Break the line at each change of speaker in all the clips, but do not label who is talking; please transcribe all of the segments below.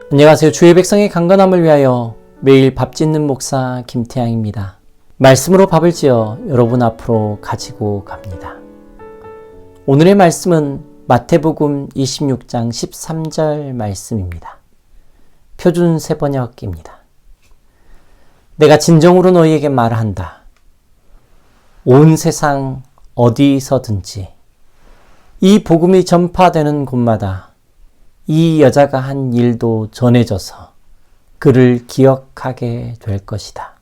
안녕하세요. 주의 백성의 강건함을 위하여 매일 밥 짓는 목사 김태양입니다. 말씀으로 밥을 지어 여러분 앞으로 가지고 갑니다. 오늘의 말씀은 마태복음 26장 13절 말씀입니다. 표준 세번역입니다. 내가 진정으로 너희에게 말한다. 온 세상 어디서든지 이 복음이 전파되는 곳마다 이 여자가 한 일도 전해져서 그를 기억하게 될 것이다.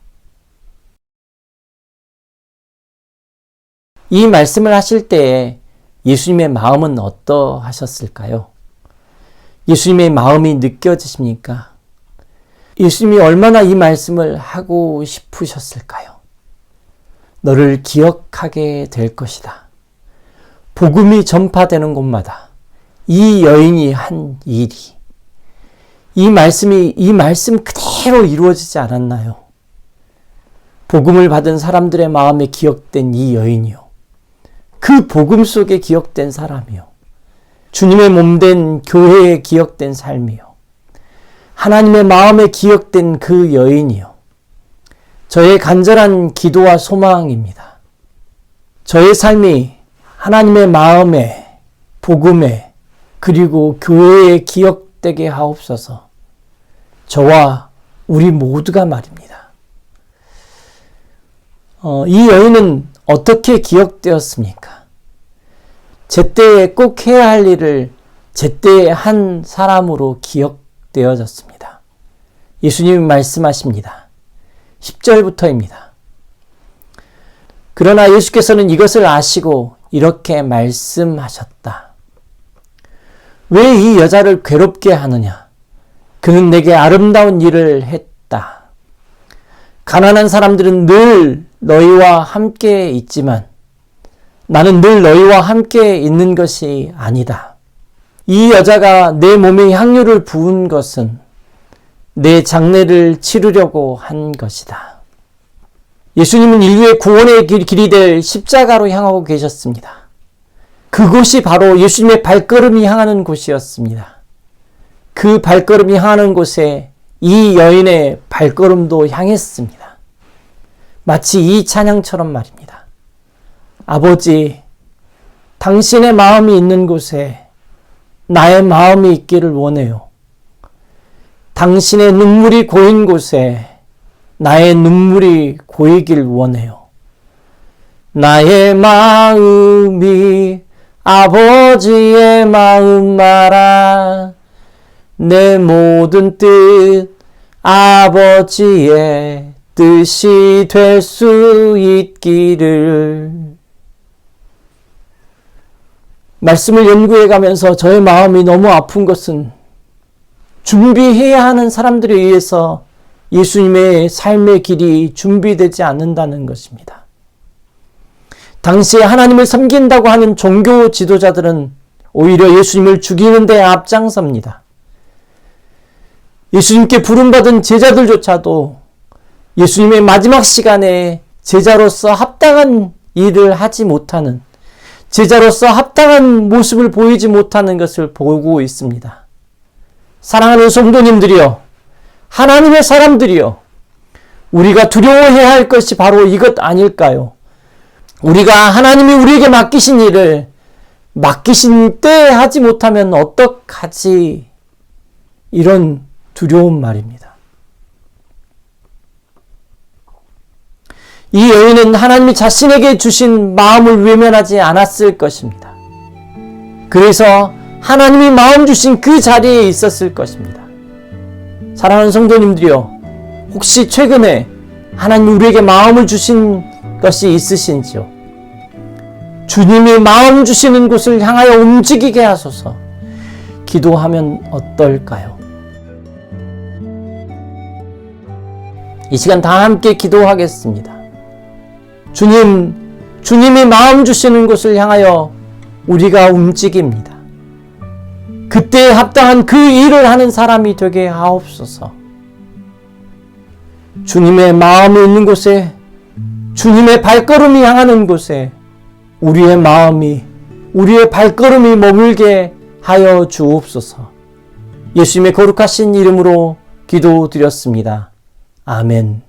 이 말씀을 하실 때에 예수님의 마음은 어떠하셨을까요? 예수님의 마음이 느껴지십니까? 예수님이 얼마나 이 말씀을 하고 싶으셨을까요? 너를 기억하게 될 것이다. 복음이 전파되는 곳마다 이 여인이 한 일이, 이 말씀 그대로 이루어지지 않았나요? 복음을 받은 사람들의 마음에 기억된 이 여인이요. 그 복음 속에 기억된 사람이요. 주님의 몸된 교회에 기억된 삶이요. 하나님의 마음에 기억된 그 여인이요. 저의 간절한 기도와 소망입니다. 저의 삶이 하나님의 마음에, 복음에, 그리고 교회에 기억되게 하옵소서. 저와 우리 모두가 말입니다. 이 여인은 어떻게 기억되었습니까? 제때에 꼭 해야 할 일을 제때에 한 사람으로 기억되어졌습니다. 예수님이 말씀하십니다. 10절부터입니다. 그러나 예수께서는 이것을 아시고 이렇게 말씀하셨다. 왜 이 여자를 괴롭게 하느냐? 그는 내게 아름다운 일을 했다. 가난한 사람들은 늘 너희와 함께 있지만 나는 늘 너희와 함께 있는 것이 아니다. 이 여자가 내 몸에 향유를 부은 것은 내 장례를 치르려고 한 것이다. 예수님은 인류의 구원의 길이 될 십자가로 향하고 계셨습니다. 그곳이 바로 예수님의 발걸음이 향하는 곳이었습니다. 그 발걸음이 향하는 곳에 이 여인의 발걸음도 향했습니다. 마치 이 찬양처럼 말입니다. 아버지, 당신의 마음이 있는 곳에 나의 마음이 있기를 원해요. 당신의 눈물이 고인 곳에 나의 눈물이 고이길 원해요. 나의 마음이 아버지의 마음 알아. 내 모든 뜻 아버지의 뜻이 될 수 있기를. 말씀을 연구해 가면서 저의 마음이 너무 아픈 것은 준비해야 하는 사람들에 의해서 예수님의 삶의 길이 준비되지 않는다는 것입니다. 당시에 하나님을 섬긴다고 하는 종교 지도자들은 오히려 예수님을 죽이는 데 앞장섭니다. 예수님께 부름받은 제자들조차도 예수님의 마지막 시간에 제자로서 합당한 일을 하지 못하는, 제자로서 합당한 모습을 보이지 못하는 것을 보고 있습니다. 사랑하는 성도님들이여, 하나님의 사람들이여, 우리가 두려워해야 할 것이 바로 이것 아닐까요? 우리가 하나님이 우리에게 맡기신 일을 맡기신 때에 하지 못하면 어떡하지? 이런 두려운 말입니다. 이 여인은 하나님이 자신에게 주신 마음을 외면하지 않았을 것입니다. 그래서 하나님이 마음 주신 그 자리에 있었을 것입니다. 사랑하는 성도님들이여, 혹시 최근에 하나님이 우리에게 마음을 주신 것이 있으신지요? 주님이 마음 주시는 곳을 향하여 움직이게 하소서. 기도하면 어떨까요? 이 시간 다 함께 기도하겠습니다. 주님이 마음 주시는 곳을 향하여 우리가 움직입니다. 그때에 합당한 그 일을 하는 사람이 되게 하옵소서. 주님의 마음이 있는 곳에, 주님의 발걸음이 향하는 곳에 우리의 마음이, 우리의 발걸음이 머물게 하여 주옵소서. 예수님의 거룩하신 이름으로 기도드렸습니다. 아멘.